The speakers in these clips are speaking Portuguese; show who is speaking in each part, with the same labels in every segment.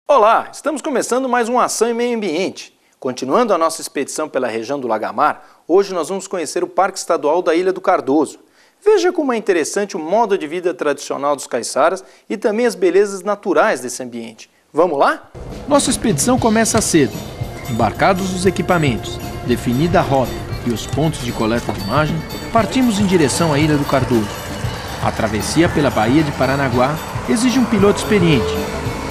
Speaker 1: Olá, estamos começando mais uma Ação em Meio Ambiente. Continuando a nossa expedição pela região do Lagamar, hoje nós vamos conhecer o Parque Estadual da Ilha do Cardoso. Veja como é interessante o modo de vida tradicional dos caiçaras e também as belezas naturais desse ambiente. Vamos lá? Nossa expedição começa cedo. Embarcados os equipamentos, definida a rota e os pontos de coleta de imagem, partimos em direção à Ilha do Cardoso. A travessia pela Baía de Paranaguá exige um piloto experiente.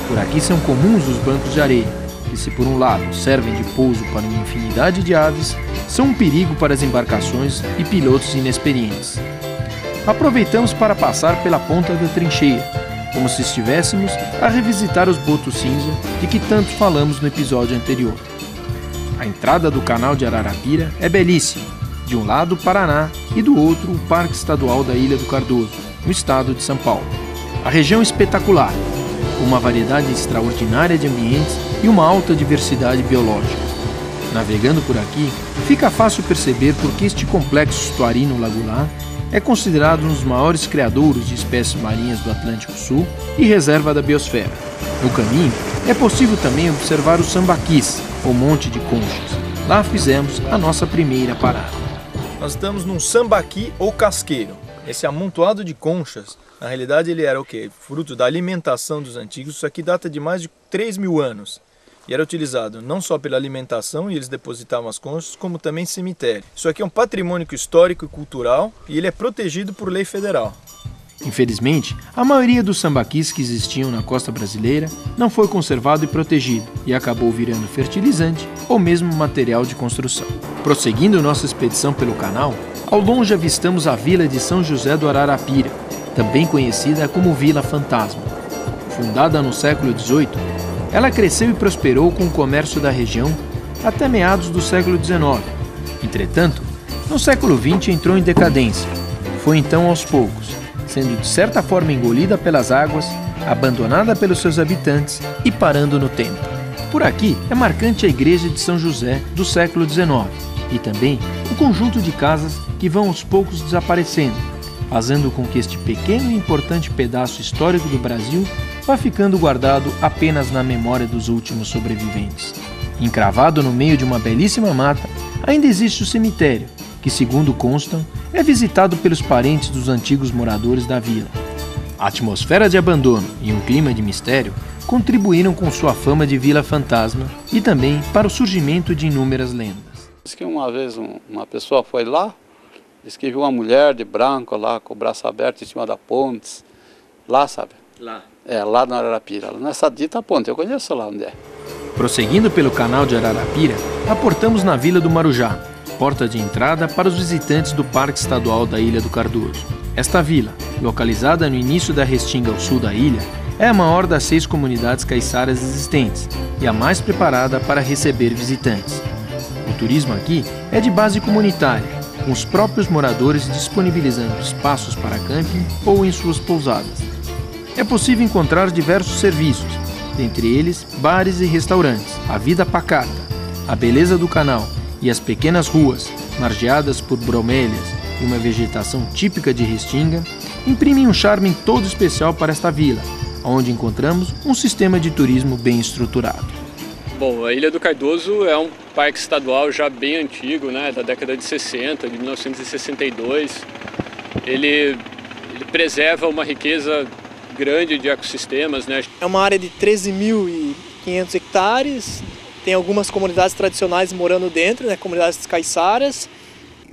Speaker 1: Por aqui são comuns os bancos de areia, que se por um lado servem de pouso para uma infinidade de aves, são um perigo para as embarcações e pilotos inexperientes. Aproveitamos para passar pela ponta da trincheira, como se estivéssemos a revisitar os botos cinza de que tanto falamos no episódio anterior. A entrada do canal de Ararapira é belíssima, de um lado o Paraná e do outro o Parque Estadual da Ilha do Cardoso, no estado de São Paulo. A região é espetacular, com uma variedade extraordinária de ambientes e uma alta diversidade biológica. Navegando por aqui, fica fácil perceber por que este complexo estuarino lagular é considerado um dos maiores criadouros de espécies marinhas do Atlântico Sul e reserva da biosfera. No caminho, é possível também observar o Sambaquis, ou Monte de Conchas. Lá fizemos a nossa primeira parada. Nós estamos num sambaqui ou casqueiro. Esse amontoado de conchas, na realidade ele era o quê? Fruto da alimentação dos antigos. Isso aqui data de mais de 3.000 anos. E era utilizado não só pela alimentação, e eles depositavam as conchas, como também cemitério. Isso aqui é um patrimônio histórico e cultural e ele é protegido por lei federal. Infelizmente, a maioria dos sambaquis que existiam na costa brasileira não foi conservado e protegido e acabou virando fertilizante ou mesmo material de construção. Prosseguindo nossa expedição pelo canal, ao longe avistamos a vila de São José do Ararapira, também conhecida como Vila Fantasma. Fundada no século XVIII, ela cresceu e prosperou com o comércio da região até meados do século XIX. Entretanto, no século XX entrou em decadência. Foi então aos poucos, sendo de certa forma engolida pelas águas, abandonada pelos seus habitantes e parando no tempo. Por aqui é marcante a igreja de São José do século XIX e também o conjunto de casas que vão aos poucos desaparecendo, fazendo com que este pequeno e importante pedaço histórico do Brasil vá ficando guardado apenas na memória dos últimos sobreviventes. Encravado no meio de uma belíssima mata, ainda existe o cemitério, que, segundo constam, é visitado pelos parentes dos antigos moradores da vila. A atmosfera de abandono e um clima de mistério contribuíram com sua fama de vila fantasma e também para o surgimento de inúmeras lendas.
Speaker 2: Diz que uma vez uma pessoa foi lá, diz que viu uma mulher de branco lá, com o braço aberto em cima da ponte, lá, sabe?
Speaker 1: Lá.
Speaker 2: Lá no Ararapira, nessa dita ponte, eu conheço lá onde é.
Speaker 1: Prosseguindo pelo canal de Ararapira, aportamos na Vila do Marujá, porta de entrada para os visitantes do Parque Estadual da Ilha do Cardoso. Esta vila, localizada no início da restinga ao sul da ilha, é a maior das 6 comunidades caiçaras existentes e a mais preparada para receber visitantes. O turismo aqui é de base comunitária, com os próprios moradores disponibilizando espaços para camping ou em suas pousadas. É possível encontrar diversos serviços, dentre eles bares e restaurantes, a vida pacata, a beleza do canal e as pequenas ruas, margeadas por bromélias e uma vegetação típica de Restinga, imprimem um charme todo especial para esta vila, onde encontramos um sistema de turismo bem estruturado.
Speaker 3: Bom, a Ilha do Cardoso é um parque estadual já bem antigo, né, da década de 60, de 1962. Ele preserva uma riqueza grande de ecossistemas, né?
Speaker 4: É uma área de 13.500 hectares, tem algumas comunidades tradicionais morando dentro, né, comunidades caiçaras.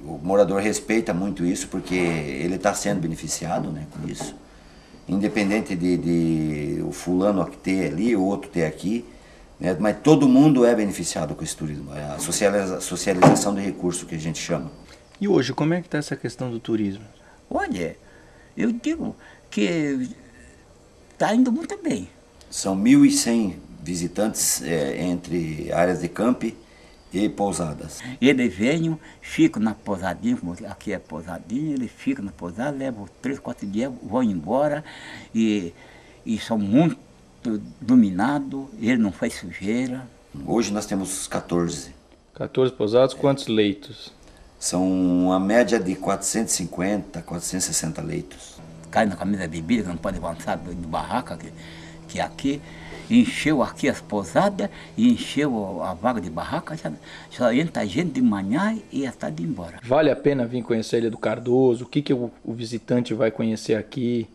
Speaker 5: O morador respeita muito isso porque ele está sendo beneficiado, né, com isso. Independente de o fulano ter ali, o outro ter aqui, né, mas todo mundo é beneficiado com esse turismo. É a socialização de recursos que a gente chama.
Speaker 1: E hoje, como é que está essa questão do turismo?
Speaker 6: Olha, eu digo que está indo muito bem.
Speaker 5: São 1.100 visitantes entre áreas de camping e pousadas.
Speaker 6: Eles vêm, ficam na pousadinha, como aqui é pousadinha, eles ficam na pousada, levam 3, 4 dias, vão embora e são muito dominados, ele não faz sujeira.
Speaker 5: Hoje nós temos 14.
Speaker 1: 14 pousadas, quantos leitos?
Speaker 5: São uma média de 450, 460 leitos.
Speaker 6: Cai na camisa de bebida, que não pode avançar do barraca, que aqui encheu aqui as pousadas e encheu a vaga de barraca, só entra gente de manhã e já está de embora.
Speaker 1: Vale a pena vir conhecer a Ilha do Cardoso? O que o visitante vai conhecer aqui?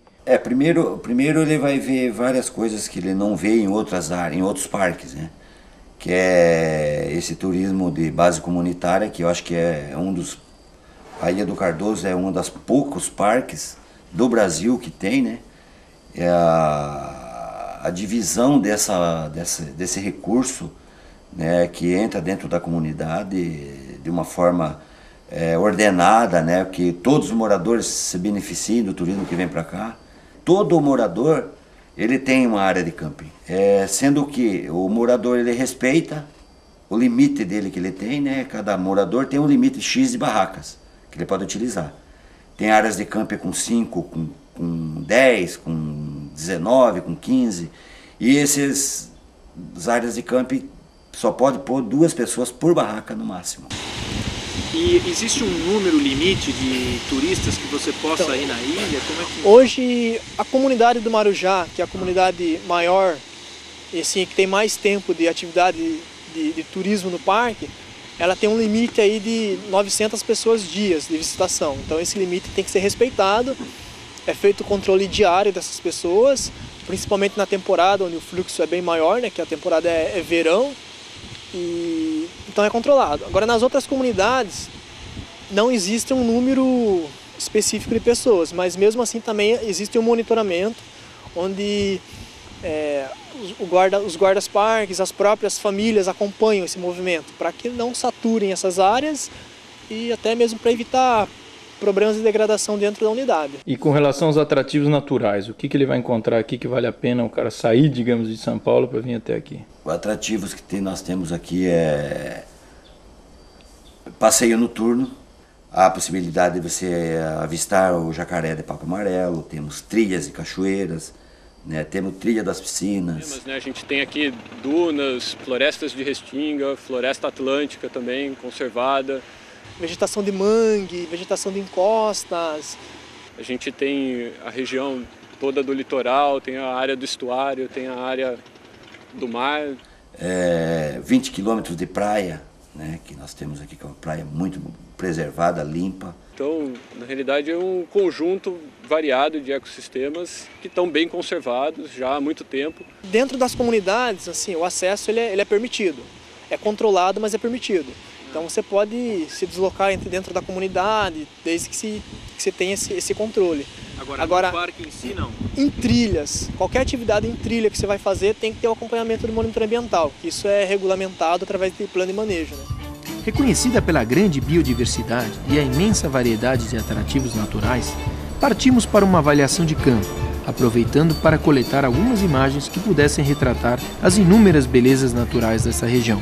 Speaker 5: Primeiro ele vai ver várias coisas que ele não vê em outras áreas, em outros parques, né? Que é esse turismo de base comunitária, que eu acho que a Ilha do Cardoso é um dos poucos parques do Brasil que tem, né? É a divisão desse recurso, né, que entra dentro da comunidade de uma forma ordenada, né, que todos os moradores se beneficiem do turismo que vem para cá. Todo morador ele tem uma área de camping, sendo que o morador ele respeita o limite dele que ele tem, né? Cada morador tem um limite X de barracas que ele pode utilizar. Tem áreas de camping com 5, com 10, com 19, com 15, e essas áreas de camping só pode pôr 2 pessoas por barraca no máximo.
Speaker 7: E existe um número limite de turistas que você possa ir na ilha? Como é que...
Speaker 4: Hoje a comunidade do Marujá, que é a comunidade maior e assim, que tem mais tempo de atividade de turismo no parque, ela tem um limite aí de 900 pessoas dias de visitação. Então esse limite tem que ser respeitado. É feito o controle diário dessas pessoas, principalmente na temporada onde o fluxo é bem maior, né, que a temporada é verão, e então é controlado. Agora nas outras comunidades não existe um número específico de pessoas, mas mesmo assim também existe um monitoramento onde os guardas-parques, as próprias famílias acompanham esse movimento para que não saturem essas áreas e até mesmo para evitar problemas de degradação dentro da unidade.
Speaker 1: E com relação aos atrativos naturais, o que ele vai encontrar aqui que vale a pena o cara sair, digamos, de São Paulo para vir até aqui?
Speaker 5: Os atrativos que nós temos aqui é passeio noturno, a possibilidade de você avistar o jacaré de papo amarelo, temos trilhas e cachoeiras, né? Temos trilha das piscinas.
Speaker 3: A gente tem aqui dunas, florestas de restinga, floresta atlântica também conservada.
Speaker 4: Vegetação de mangue, vegetação de encostas.
Speaker 3: A gente tem a região toda do litoral, tem a área do estuário, tem a área do mar.
Speaker 5: 20 quilômetros de praia, né, que nós temos aqui, que é uma praia muito preservada, limpa.
Speaker 3: Então, na realidade, é um conjunto variado de ecossistemas que estão bem conservados já há muito tempo.
Speaker 4: Dentro das comunidades, assim, o acesso ele é permitido. É controlado, mas é permitido. Então você pode se deslocar dentro da comunidade, desde que você tenha esse controle.
Speaker 7: Agora no parque em si, não?
Speaker 4: Em trilhas, qualquer atividade em trilha que você vai fazer tem que ter o acompanhamento do monitor ambiental, que isso é regulamentado através de plano de manejo, né?
Speaker 1: Reconhecida pela grande biodiversidade e a imensa variedade de atrativos naturais, partimos para uma avaliação de campo, aproveitando para coletar algumas imagens que pudessem retratar as inúmeras belezas naturais dessa região.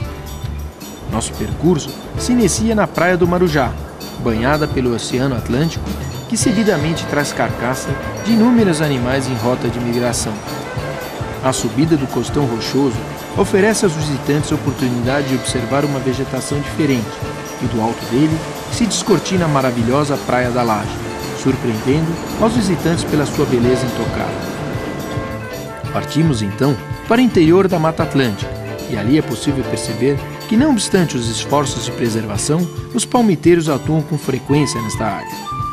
Speaker 1: Nosso percurso se inicia na Praia do Marujá, banhada pelo Oceano Atlântico, que seguidamente traz carcaça de inúmeros animais em rota de migração. A subida do Costão Rochoso oferece aos visitantes a oportunidade de observar uma vegetação diferente e do alto dele se descortina a maravilhosa Praia da Laje, surpreendendo aos visitantes pela sua beleza intocável. Partimos então para o interior da Mata Atlântica e ali é possível perceber que, não obstante os esforços de preservação, os palmiteiros atuam com frequência nesta área.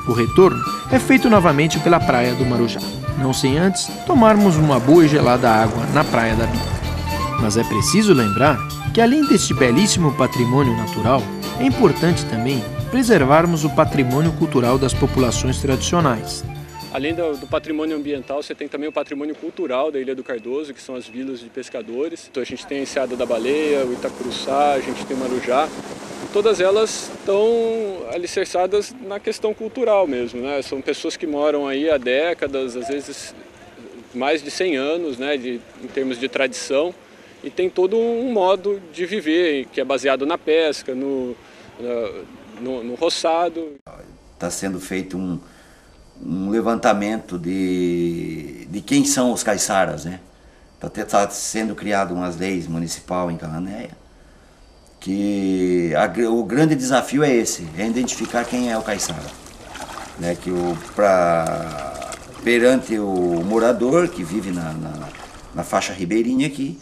Speaker 1: O retorno é feito novamente pela Praia do Marujá, não sem antes tomarmos uma boa e gelada água na Praia da Bica. Mas é preciso lembrar que, além deste belíssimo patrimônio natural, é importante também preservarmos o patrimônio cultural das populações tradicionais.
Speaker 3: Além do patrimônio ambiental, você tem também o patrimônio cultural da Ilha do Cardoso, que são as vilas de pescadores. Então a gente tem a Enseada da Baleia, o Itacuruçá, a gente tem o Marujá. Todas elas estão alicerçadas na questão cultural mesmo, né? São pessoas que moram aí há décadas, às vezes mais de 100 anos, né, em termos de tradição, e tem todo um modo de viver que é baseado na pesca, no roçado.
Speaker 5: Está sendo feito um levantamento de quem são os caiçaras, né? Está sendo criado umas leis municipal em Cananéia, que o grande desafio é esse, é identificar quem é o caiçara, né? Que perante o morador que vive na faixa ribeirinha aqui,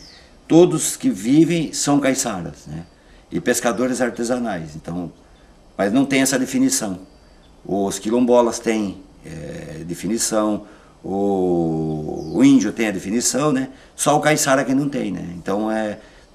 Speaker 5: todos que vivem são caiçaras, né? E pescadores artesanais. Então, mas não tem essa definição. Os quilombolas têm definição, o índio tem a definição, né? Só o caiçara que não tem, né? Então,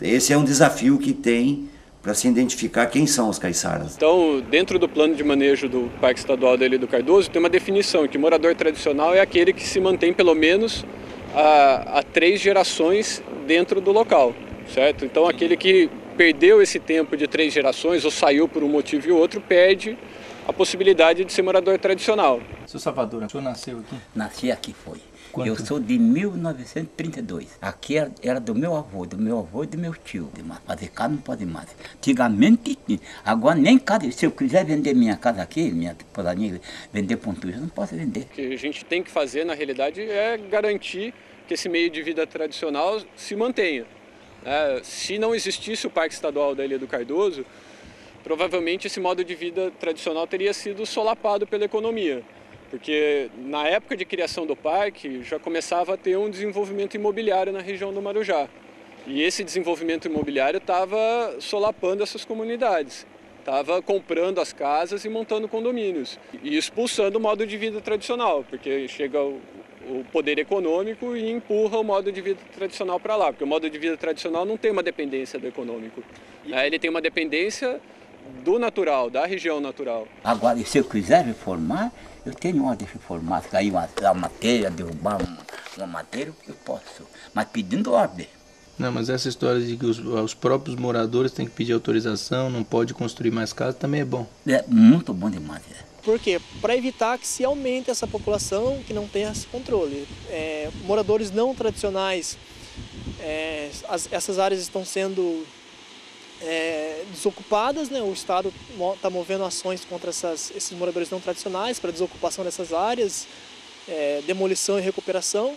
Speaker 5: esse é um desafio que tem para se identificar quem são os caiçaras.
Speaker 3: Então, dentro do plano de manejo do Parque Estadual da Ilha do Cardoso, tem uma definição que morador tradicional é aquele que se mantém pelo menos há 3 gerações dentro do local, certo? Então, aquele que perdeu esse tempo de 3 gerações ou saiu por um motivo e outro, perde a possibilidade de ser morador tradicional.
Speaker 1: Seu Salvador, o senhor nasceu aqui?
Speaker 6: Nasci aqui, foi.
Speaker 1: Quanto?
Speaker 6: Eu sou de 1932. Aqui era do meu avô e do meu tio. Fazer casa não pode mais. Antigamente, agora nem casa. Se eu quiser vender minha casa aqui, minha pousadinha, vender para um turista, eu não posso vender.
Speaker 3: O que a gente tem que fazer, na realidade, é garantir que esse meio de vida tradicional se mantenha. Se não existisse o Parque Estadual da Ilha do Cardoso, provavelmente esse modo de vida tradicional teria sido solapado pela economia. Porque na época de criação do parque já começava a ter um desenvolvimento imobiliário na região do Marujá. E esse desenvolvimento imobiliário estava solapando essas comunidades. Estava comprando as casas e montando condomínios. E expulsando o modo de vida tradicional, porque chega o poder econômico e empurra o modo de vida tradicional para lá. Porque o modo de vida tradicional não tem uma dependência do econômico. Ele tem uma dependência do natural, da região natural.
Speaker 6: Agora, se eu quiser reformar, eu tenho ordem de reformar. Se cair uma madeira, derrubar uma madeira, eu posso. Mas pedindo ordem.
Speaker 1: Não, mas essa história de que os próprios moradores têm que pedir autorização, não pode construir mais casa, também é bom.
Speaker 6: É muito bom demais.
Speaker 4: Por quê? Para evitar que se aumente essa população que não tem esse controle. Moradores não tradicionais, essas áreas estão sendo desocupadas, né? O Estado está movendo ações contra esses moradores não tradicionais para desocupação dessas áreas, demolição e recuperação,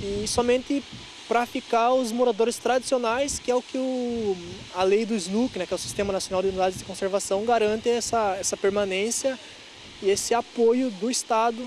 Speaker 4: e somente para ficar os moradores tradicionais, que é o que a lei do SNUC, né, que é o Sistema Nacional de Unidades de Conservação, garante essa permanência e esse apoio do Estado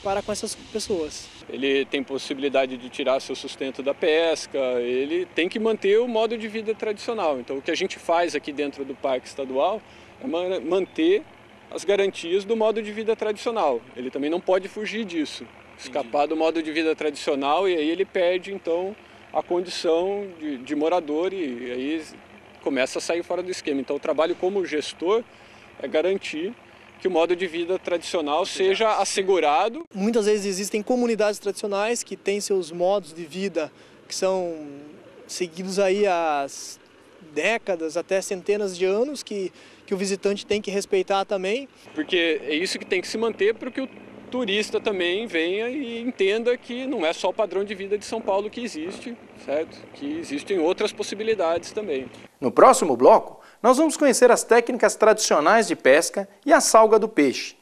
Speaker 4: para com essas pessoas.
Speaker 3: Ele tem possibilidade de tirar seu sustento da pesca, ele tem que manter o modo de vida tradicional. Então, o que a gente faz aqui dentro do Parque Estadual é manter as garantias do modo de vida tradicional. Ele também não pode fugir disso, escapar do modo de vida tradicional, e aí ele perde, então, a condição de morador e aí começa a sair fora do esquema. Então, o trabalho como gestor é garantir que o modo de vida tradicional seja assegurado.
Speaker 4: Muitas vezes existem comunidades tradicionais que têm seus modos de vida que são seguidos aí há décadas, até centenas de anos, que o visitante tem que respeitar também.
Speaker 3: Porque é isso que tem que se manter para que o turista também venha e entenda que não é só o padrão de vida de São Paulo que existe, certo? Que existem outras possibilidades também.
Speaker 1: No próximo bloco, nós vamos conhecer as técnicas tradicionais de pesca e a salga do peixe.